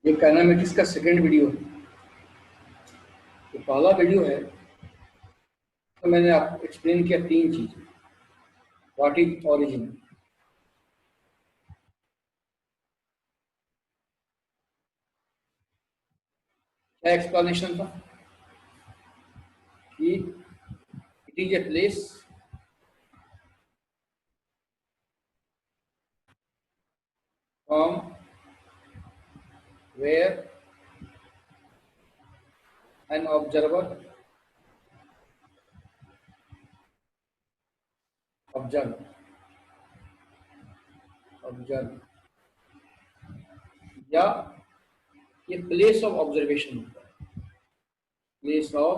ये काइनेमेटिक्स का second video है। तो पहला वीडियो है तो मैंने आपको एक्सप्लेन किया तीन चीजें। व्हाट इज ओरिजिन, क्या एक्सप्लेनेशन था कि it is a place from where an observer observe observe या ये प्लेस ऑफ ऑब्जर्वेशन होता है, प्लेस ऑफ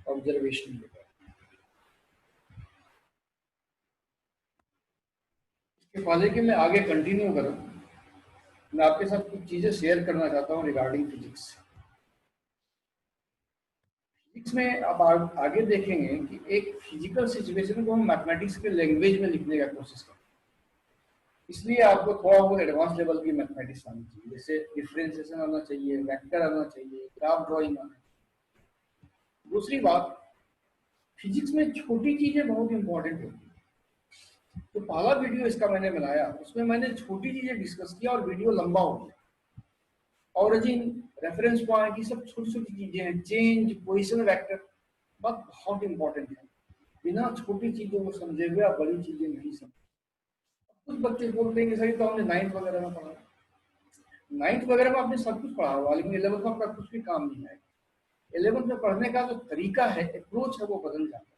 ऑब्जर्वेशन होता है। इसके पहले कि मैं आगे कंटिन्यू करूं, मैं आपके साथ कुछ चीजें शेयर करना चाहता हूं रिगार्डिंग फिजिक्स। फिजिक्स में आप आगे देखेंगे कि एक फिजिकल सिचुएशन को हम मैथमेटिक्स के लैंग्वेज में लिखने का कोशिश करते हैं। इसलिए आपको थोड़ा बहुत एडवांस लेवल की मैथमेटिक्स आनी चाहिए, जैसे डिफरेंशिएशन आना चाहिए, वेक्टर आना चाहिए, ग्राफ ड्राइंग आना चाहिए। दूसरी बात, फिजिक्स में छोटी चीजें बहुत इंपॉर्टेंट होती हैं। तो पहला वीडियो इसका मैंने बनाया, उसमें मैंने छोटी चीजें डिस्कस किया और वीडियो लंबा हो गया। ऑरिजिन, रेफरेंस पॉइंट, ये सब छोटी छोटी चीजें हैं। चेंज, पोजिशन वेक्टर, बात बहुत इंपॉर्टेंट है। बिना छोटी चीजों को समझे हुए आप बड़ी चीजें नहीं समझ। कुछ बच्चे बोलते हैं कि सही तो हमने नाइन्थ वगैरह में पढ़ा, नाइन्थ वगैरह में आपने सब कुछ पढ़ा हुआ, लेकिन 11th में आपका कुछ भी काम नहीं आएगा। 11th में पढ़ने का जो तरीका है, अप्रोच है, वो बदल जाता है।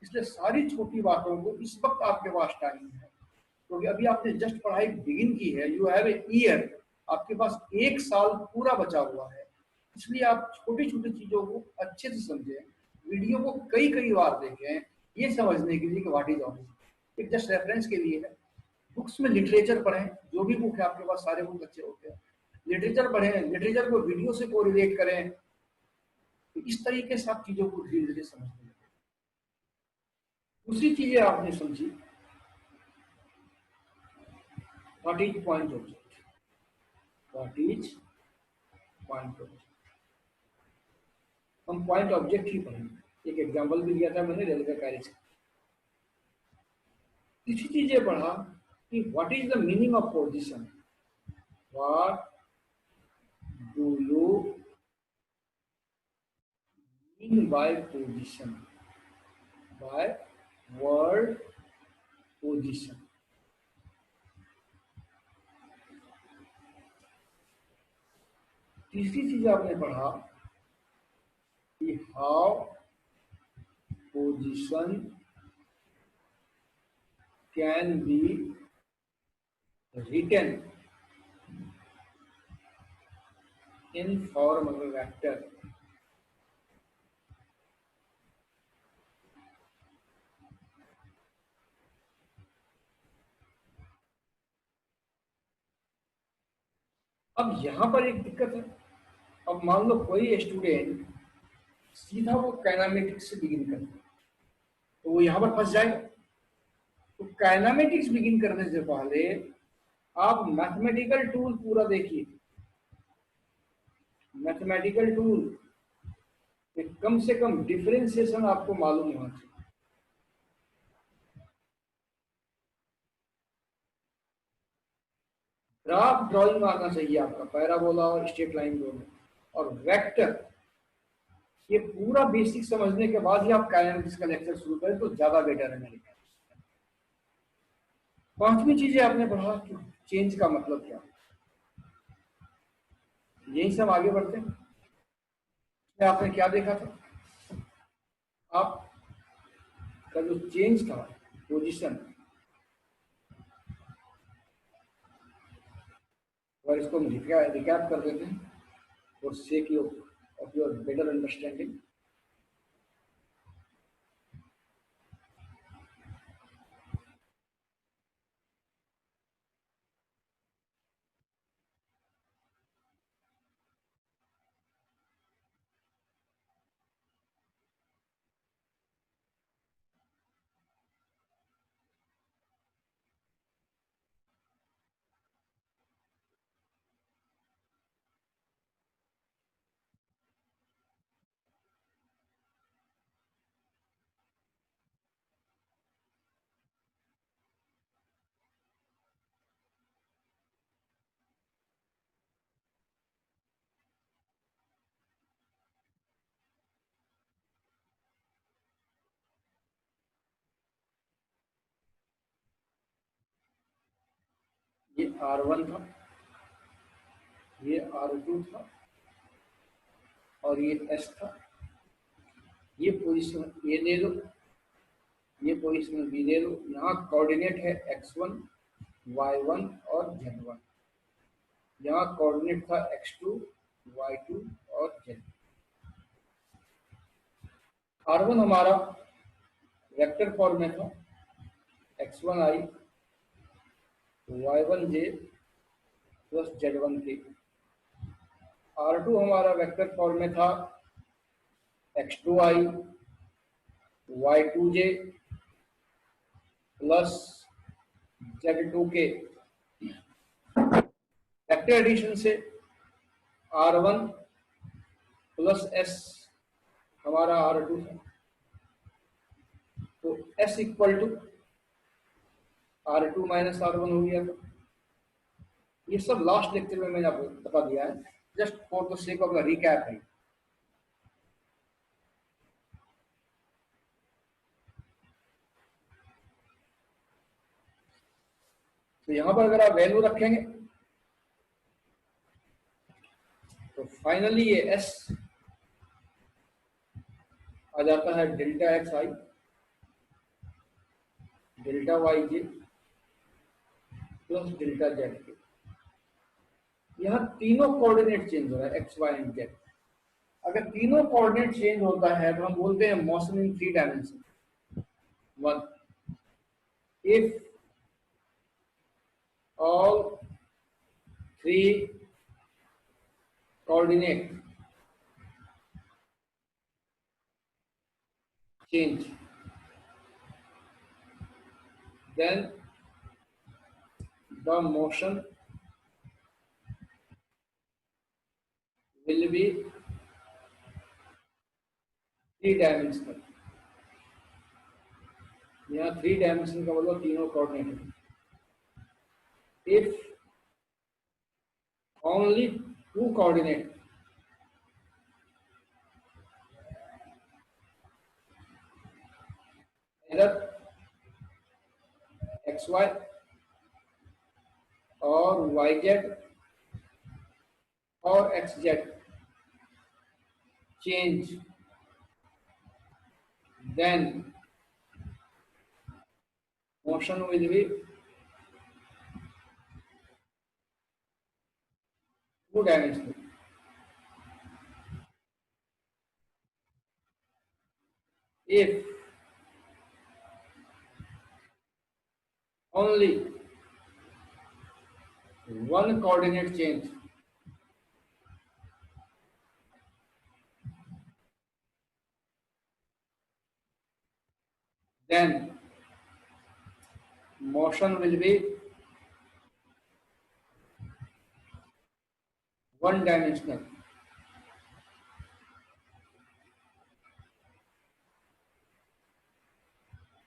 इसलिए सारी छोटी बातों को इस वक्त आपके पास टाइम है, क्योंकि अभी आपने जस्ट पढ़ाई बिगिन की है। यू हैव ए ईयर, आपके पास एक साल पूरा बचा हुआ है। इसलिए आप छोटी छोटी चीजों को अच्छे से समझें, वीडियो को कई कई बार देखें, ये समझने के लिए कि व्हाट इज ऑरिजिन। एक जस्ट रेफरेंस के लिए है। बुक्स में लिटरेचर पढ़ें, जो भी बुक है आपके पास, सारे बुक अच्छे होते हैं। लिटरेचर पढ़ें, लिटरेचर को वीडियो से कोरिलेट करें, तो इस तरीके से आप चीजों को धीरे धीरे समझने लगें। दूसरी चीजें आपने समझी, what is point object, what is point object. हम पॉइंट ऑब्जेक्ट ही पढ़ेंगे। एक एग्जांपल भी दिया था मैंने रेलवे कैरिज का। तीसरी चीजें पढ़ा कि what is the meaning of position, what do you mean by position, by word position. तीसरी चीज आपने पढ़ा कि how position can be written in form of a vector। अब यहां पर एक दिक्कत है। अब मान लो कोई स्टूडेंट सीधा वो काइनेमेटिक्स से बिगिन करता है, तो वो यहां पर फंस जाएगा। तो काइनेमेटिक्स बिगिन करने से पहले आप मैथमेटिकल टूल पूरा देखिए। मैथमेटिकल टूल कम से कम डिफरेंशिएशन आपको मालूम होना चाहिए। ग्राफ ड्राइंग आना चाहिए आपका, पैराबोला और स्ट्रेट लाइन दोनों, और वेक्टर। ये पूरा बेसिक समझने के बाद ही आप काइनेमेटिक्स का लेक्चर शुरू करें तो ज्यादा बेटर है मेरे ख्याल। पांचवी चीजें आपने पढ़ा कि चेंज का मतलब क्या, यही सब आगे बढ़ते हैं। आपने क्या देखा था, आप का जो चेंज था पोजीशन, और इसको हम रिकैप कर देते हैं for sake of your better understanding. R1 था, ये R2 था और ये S था। ये पोजीशन A दे दो, ये पोजीशन B दे दो। यहाँ कोऑर्डिनेट है x1, y1 और z1। यहाँ कोऑर्डिनेट था x2, y2 और z। R1 हमारा वेक्टर फॉर्म में था, x1i y1j plus z1k। R2 हमारा वेक्टर फॉर्म में था, x2i y2j plus z2k। Vector addition से R1 प्लस S हमारा R2 था, तो S equal to R2 minus R1 हो गया था। ये सब लास्ट लेक्चर में मैंने आपको बता दिया है, just for the sake of the recap है। तो यहां पर अगर आप वैल्यू रखेंगे तो फाइनली ये S आ जाता है डेल्टा एक्स आई डेल्टा वाई जे प्लस डेल्टा जेड के। यहाँ तीनों कोऑर्डिनेट चेंज हो रहा है, एक्स वाई एंड जेड। अगर तीनों कोऑर्डिनेट चेंज होता है तो हम बोलते हैं motion in 3 dimension. 1, if all 3 coordinate change, then the motion will be 3 dimensional। यहाँ 3 डायमेंशन का मतलब तीनों कोऑर्डिनेट है। If only 2 coordinate, either xy और yz और xz change, then motion will be 2 dimensional। If only 1 coordinate change, then motion will be 1 dimensional।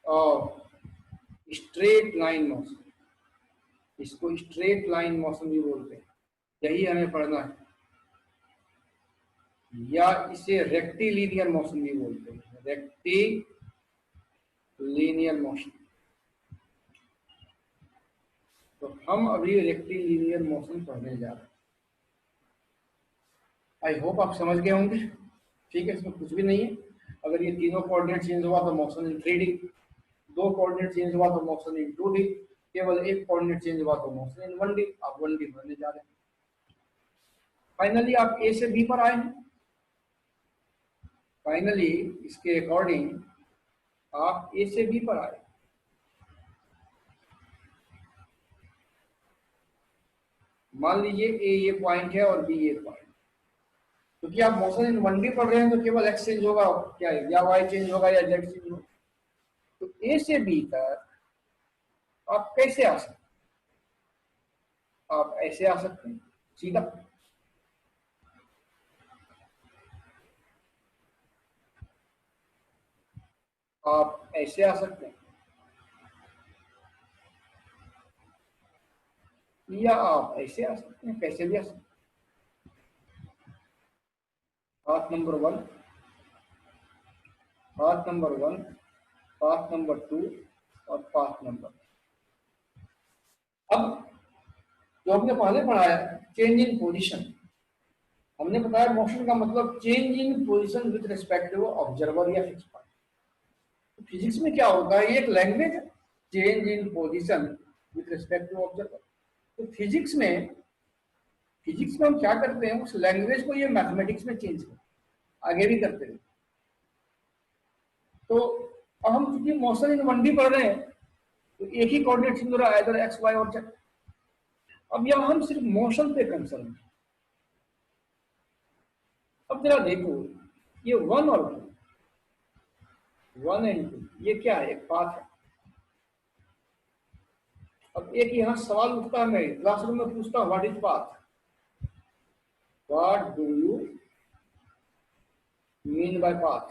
और straight line motion, इसको straight line motion भी बोलते हैं, यही हमें पढ़ना है। या इसे रेक्टिलिनियर मोशन भी बोलते हैं, रेक्टिलिनियर मोशन। तो हम अभी रेक्टिलिनियर मोशन पढ़ने जा रहे हैं। आई होप आप समझ गए होंगे। ठीक है, इसमें कुछ भी नहीं है। अगर ये तीनों कोऑर्डिनेट चेंज हुआ तो motion in 3D, 2 coordinate change हुआ तो मोशन इन 2D, केवल 1 कोऑर्डिनेट चेंज हुआ तो मोशन इन 1D। आप 1D पढ़ने जा रहे हैं। फाइनली आप ए से बी पर आए हैं। फाइनली इसके अकॉर्डिंग आप ए से बी पर आए। मान लीजिए ए ये पॉइंट है और बी ये पॉइंट, क्योंकि आप मोशन इन 1D पढ़ रहे हैं तो केवल एक्स चेंज होगा, क्या है, या वाई चेंज होगा या जेड चेंज होगा। तो ए से बी तक आप कैसे आ सकते हैं? आप ऐसे आ सकते हैं सीधा, आप ऐसे आ सकते हैं, या आप ऐसे आ सकते हैं, कैसे भी आ सकते हैं। Path number 1, path number 1, path number 2 और पाथ नंबर। अब जो हमने पहले पढ़ाया, चेंज इन पोजीशन, हमने बताया मोशन का मतलब change in position with respect to observer या फिक्स पॉइंट। फिजिक्स में क्या होता है, ये एक लैंग्वेज है, change in position with respect to observer. तो फिजिक्स में हम क्या करते हैं, उस लैंग्वेज को ये मैथमेटिक्स में चेंज करते हैं, आगे भी करते हैं। तो अब हम चूंकि मोशन इन 1D पढ़ रहे हैं, तो एक ही coordinate singular either X Y और जेड। अब यहां हम सिर्फ मोशन पे कंसर्न हैं। अब जरा देखो, ये 1 और 2, 1 एंड 2, ये क्या है, एक पाथ है। अब एक यहां सवाल उठता है, मैं क्लासरूम में पूछता हूं, what is path, what do you mean bye path,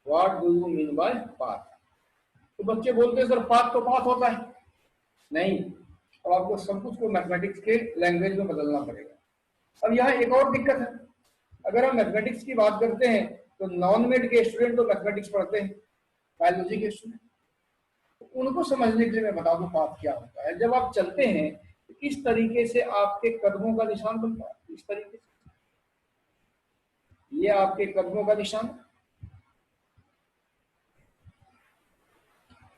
what do you mean bye path. तो बच्चे बोलते हैं सर पाथ तो पाथ होता है। नहीं, अब आपको सब कुछ को मैथमेटिक्स के लैंग्वेज में बदलना पड़ेगा। अब यहाँ एक और दिक्कत है, अगर हम मैथमेटिक्स की बात करते हैं तो नॉन मेड के स्टूडेंट तो मैथमेटिक्स पढ़ते हैं, बायोलॉजी के स्टूडेंट, तो उनको समझने के लिए मैं बता दूं पाथ क्या होता है। जब आप चलते हैं तो इस तरीके से आपके कदमों का निशान बनता है, इस तरीके से, ये आपके कदमों का निशान,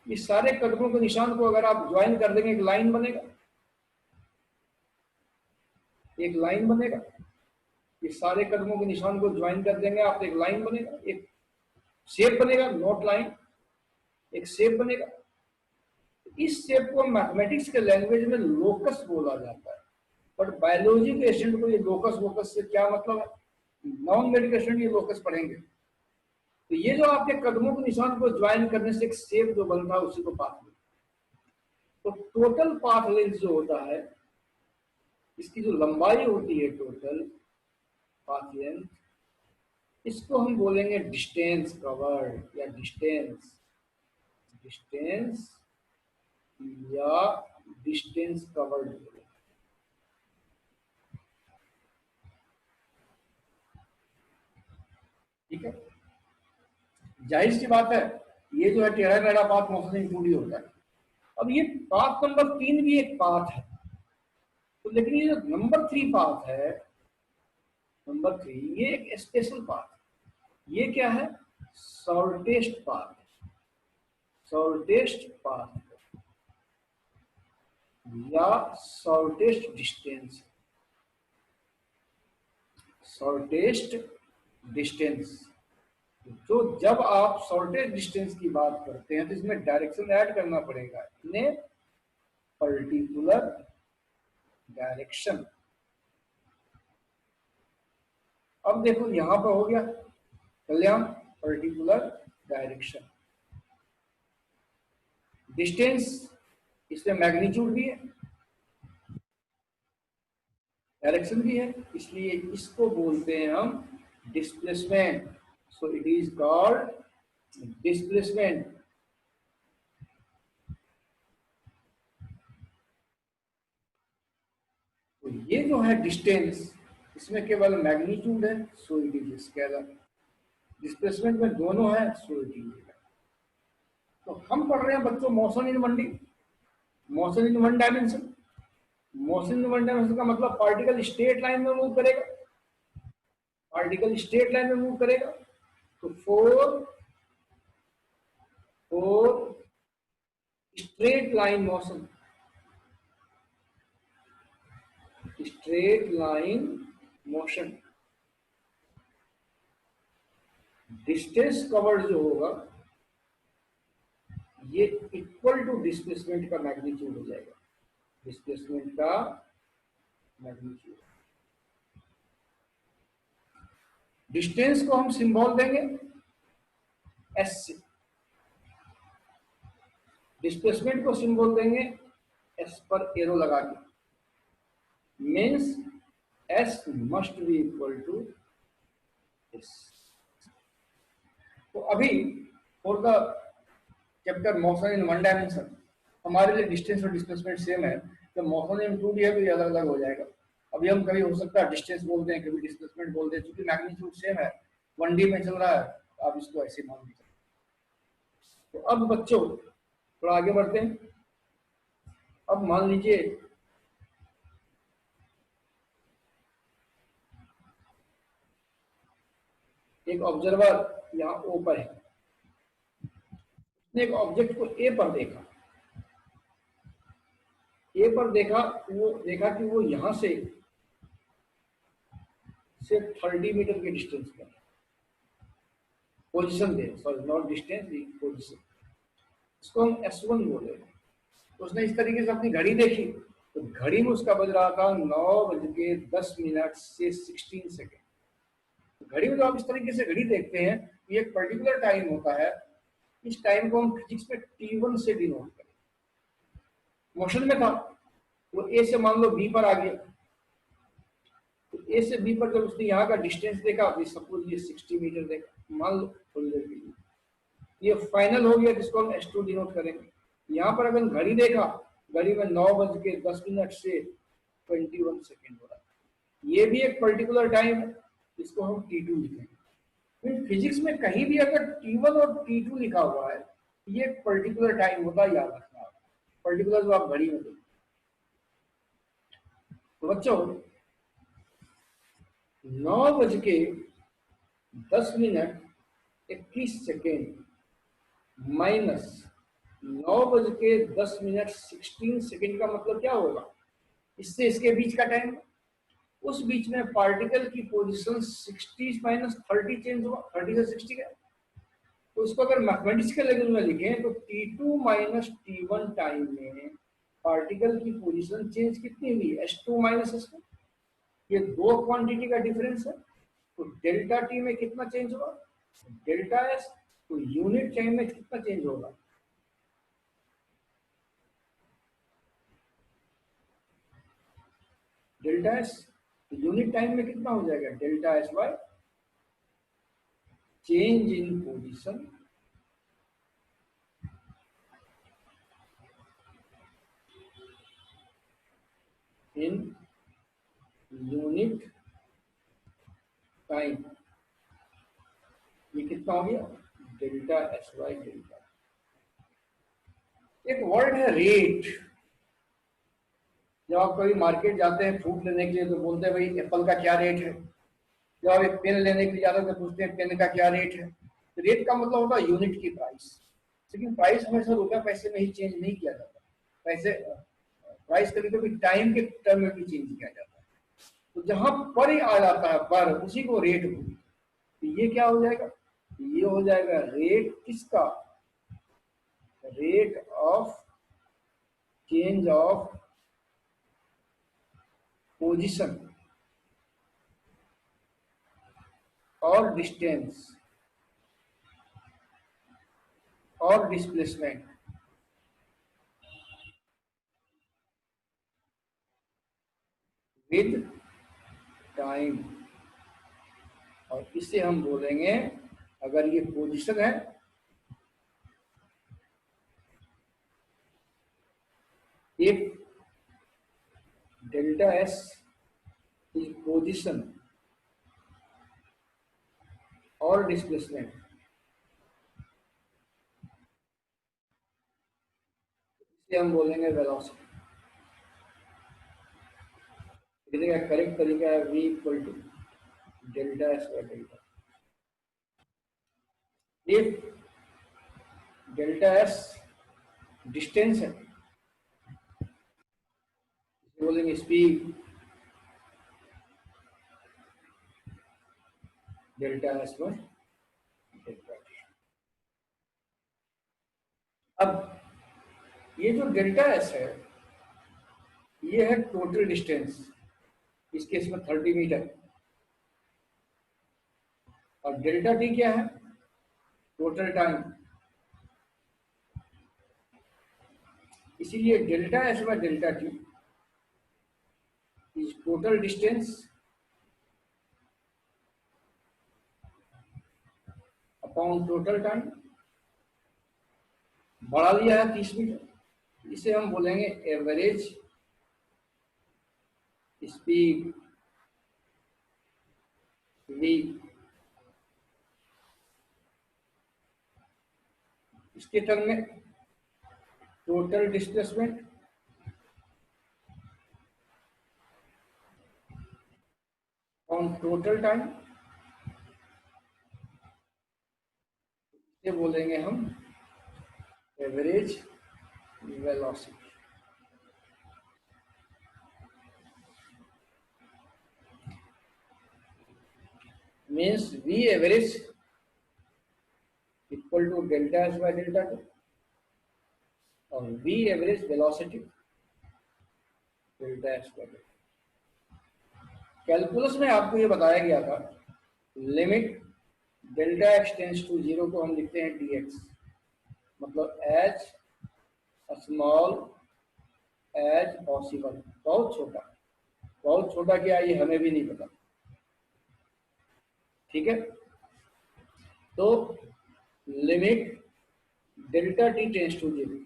इस सारे कदमों के निशान को अगर आप ज्वाइन कर देंगे, एक लाइन बनेगा, एक लाइन बनेगा। ये सारे कदमों के निशान को ज्वाइन कर देंगे आप, एक लाइन बनेगा, एक शेप बनेगा, नॉट लाइन, एक शेप बनेगा। इस शेप को मैथमेटिक्स के लैंग्वेज में लोकस बोला जाता है, बट बायोलॉजी के स्टूडेंट को ये लोकस वोकस से क्या मतलब है, नॉन मेडिकल स्टूडेंट ये लोकस पढ़ेंगे। तो ये जो आपके कदमों के निशान को ज्वाइन करने से एक शेप जो बनता है उसी को पाथ लेंथ। तो टोटल पाथ लेंथ जो होता है, इसकी जो लंबाई होती है टोटल पाथ लेंथ, इसको हम बोलेंगे डिस्टेंस कवर्ड या डिस्टेंस या डिस्टेंस कवर्ड। ठीक है, जाहिर सी बात है, ये जो है टेढ़ा मेढ़ा पाथ मोशन इन 2D होता है। अब ये पाथ नंबर 3 भी एक पाथ है, तो लेकिन ये जो नंबर 3 पाथ है, नंबर 3, ये एक स्पेशल पाथ, ये क्या है, शॉर्टेस्ट पाथ, शॉर्टेस्ट पाथ या शॉर्टेस्ट डिस्टेंस, शॉर्टेस्ट डिस्टेंस। तो जब आप शॉर्टेस्ट डिस्टेंस की बात करते हैं तो इसमें डायरेक्शन ऐड करना पड़ेगा, इन्हें पर्टिकुलर डायरेक्शन। अब देखो यहां पर हो गया कल्याण, पर्टिकुलर डायरेक्शन, डिस्टेंस, इसमें मैग्नीट्यूड भी है, डायरेक्शन भी है, इसलिए इसको बोलते हैं हम displacement. So it is called displacement. तो ये जो है डिस्टेंस, इसमें केवल मैग्नीट्यूड है, so it is scalar. Displacement में दोनों है, सो इट इज। तो हम पढ़ रहे हैं बच्चों motion in 1D, motion in 1 dimension. Motion in 1 dimension का मतलब पार्टिकल स्ट्रेट लाइन में मूव करेगा, पार्टिकल स्ट्रेट लाइन में मूव करेगा। तो four straight line motion, straight line motion, distance covered जो होगा ये इक्वल टू डिस्प्लेसमेंट का मैग्नीट्यूड हो जाएगा, डिस्प्लेसमेंट का मैग्नीट्यूड। डिस्टेंस को हम सिंबल देंगे एस से, डिस्प्लेसमेंट को सिंबल देंगे एस पर एरो लगा के, means S must be equal to S. तो अभी for the chapter motion in 1 dimension हमारे लिए डिस्टेंस और डिस्प्लेसमेंट सेम है, तो मोशन इन 2D है तो ये अलग अलग हो जाएगा। अभी हम कभी हो सकता है डिस्टेंस बोलते हैं, कभी डिस्प्लेसमेंट बोलते हैं, क्योंकि मैग्नीट्यूड सेम है, 1D में चल रहा है, आप इसको ऐसे मान लीजिए। तो अब बच्चों थोड़ा आगे बढ़ते हैं। अब मान लीजिए एक ऑब्जर्वर यहाँ ओ पर है, उसने एक ऑब्जेक्ट को ए पर देखा, ए पर देखा, वो देखा कि वो यहां से सिर्फ 30 मीटर के डिस्टेंस पर है। Position they, sorry not distance, position, इसको हम S1 बोले। तो उसने इस तरीके से अपनी घड़ी देखी, तो घड़ी में उसका बज रहा था 9:10 से 16 सेकेंड। घड़ी में जो आप इस तरीके से घड़ी देखते हैं, ये एक पर्टिकुलर टाइम होता है। इस टाइम को हम फिजिक्स में T1 से डिनोट करें। मोशन में था, वो ए से मान लो बी पर आ गया, तो ए से बी पर जब उसने यहाँ का डिस्टेंस देखा, सपोज ये 60 मीटर देखा, मान लो थोड़ी देर के लिए, ये फाइनल हो गया, जिसको हम S2 डिनोट करेंगे। यहाँ पर अगर घड़ी देखा, घड़ी में 9:10 से 21 सेकेंड हो रहा है, ये भी एक पर्टिकुलर टाइम है, इसको हम T2 लिखेंगे। फिजिक्स में कहीं भी अगर T1 और T2 लिखा हुआ है, ये एक पर्टिकुलर टाइम होता है, याद रखना। पर्टिकुलर जो आप घड़ी में देखो। तो बच्चों 9:10 माइनस 9:10 का मतलब क्या होगा, इससे इसके बीच का टाइम, उस बीच में पार्टिकल की पोजीशन 60 माइनस 30 चेंज हुआ, 30 से 60 का। तो इसको अगर मैथमेटिक्स के लेवल में लिखें, तो T2 माइनस T1 टाइम में पार्टिकल की पोजीशन चेंज कितनी हुई, S2 माइनस S2। ये दो क्वांटिटी का डिफरेंस है। तो डेल्टा टी में कितना चेंज होगा, डेल्टा एस। तो यूनिट टाइम में कितना चेंज होगा, डेल्टा एस। यूनिट टाइम में कितना हो जाएगा, delta S by change in position in unit time. ये कितना हो गया, डेल्टा एस बाय डेल्टा। एक वर्ड है रेट। जब आप कभी मार्केट जाते हैं फ्रूट लेने के लिए, तो बोलते हैं भाई एप्पल का क्या रेट है। जब आप एक पेन लेने के लिए जाते हैं तो पूछते हैं पेन का क्या रेट है। तो रेट का मतलब होता है यूनिट की प्राइस। लेकिन प्राइस हमेशा रुपये पैसे में ही चेंज नहीं किया जाता। पैसे प्राइस कभी कभी टाइम के टर्म में भी चेंज किया जाता है। तो जहां पर ही आ जाता है पर, उसी को रेट बोलते हैं। तो ये क्या हो जाएगा, ये हो जाएगा रेट किसका, rate of change of position और डिस्टेंस और डिस्प्लेसमेंट विद टाइम। और इसे हम बोलेंगे, अगर ये पोजीशन है, if delta S is position और डिस्प्लेसमेंट, इसे हम बोलेंगे वेलोसिटी। लिखने का करेक्ट तरीका है v equal to delta S by delta. If delta S distance है, बोलेंगे speed, delta S by delta T. अब ये जो डेल्टा एस है, ये है टोटल डिस्टेंस, इस केस में 30 मीटर। और डेल्टा टी क्या है, टोटल टाइम। इसीलिए delta S by delta T is total distance upon total time. बढ़ा लिया है 30 मीटर, इसे हम बोलेंगे एवरेज स्पीड v। इसके टर्म में total displacement on total time इसे बोलेंगे हम average velocity. Means V average equal to delta S by delta T, और V average velocity delta S by delta. Calculus में आपको ये बताया गया था, limit delta x tense to 0 को हम लिखते हैं dx, मतलब एज स्मॉल एज पॉसिबल, बहुत छोटा। बहुत छोटा क्या है ये हमें भी नहीं पता, ठीक है। तो limit delta T tends to 0,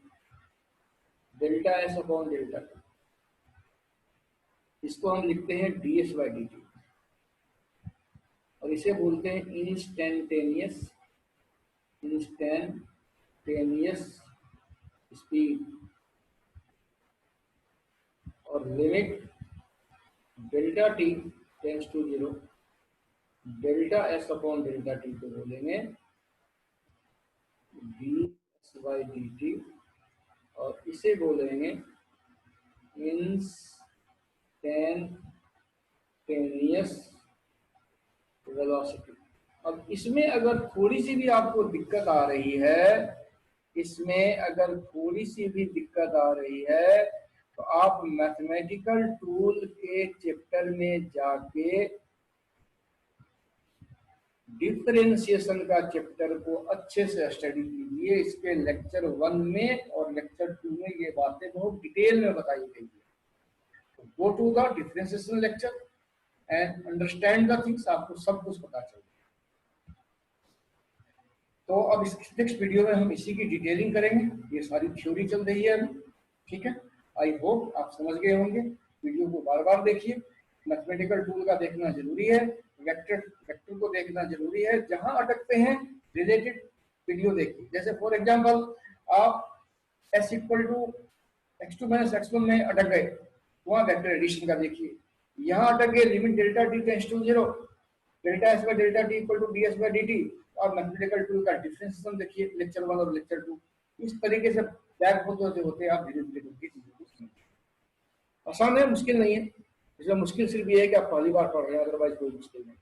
delta S upon delta T, इसको हम लिखते हैं ds बाई डी टी, और इसे बोलते हैं इंस्टेंटेनियस स्पीड। और limit delta T tends to 0, delta S upon delta T को बोलेंगे ds बाई डी टी, और इसे बोलेंगे इंस्टेंटेनियस वेलोसिटी। अब इसमें अगर थोड़ी सी भी आपको दिक्कत आ रही है, इसमें अगर थोड़ी सी भी दिक्कत आ रही है, तो आप मैथमेटिकल टूल के चैप्टर में जाके डिफरेंशिएशन का चैप्टर को अच्छे से स्टडी कीजिए। इसके लेक्चर 1 में और लेक्चर 2 में ये बातें बहुत डिटेल में बताई गई है। Go to the differentiation lecture and understand the things, आपको सब कुछ पता चलेगा। तो अब इस नेक्स्ट वीडियो में हम इसी की डिटेलिंग करेंगे। ये सारी थ्योरी चल रही है अभी, ठीक है। आई होप आप समझ गए होंगे। वीडियो को बार बार देखिए, मैथमेटिकल टूल का देखना जरूरी है, वेक्टर को देखना जरूरी है। जहां अटकते हैं रिलेटेड वीडियो देखिए। जैसे फॉर एग्जांपल आप s equal to x2 minus x1 में अटक गए, वहां वेक्टर एडिशन का देखिए। यहाँ अटक गए limit delta T tends to 0, delta S by delta T equal to ds by dt, और मैथमेटिकल टूल का डिफरेंशिएशन देखिए लेक्चर 1 और लेक्चर 2। इस तरीके से बैक होते होते आप धीरे धीरे करके चीजों को समझेंगे। आसान है, मुश्किल नहीं है। इसलिए मुश्किल सिर्फ ये है कि आप पहली बार पढ़ रहे हैं, अदरवाइज कोई मुश्किल नहीं।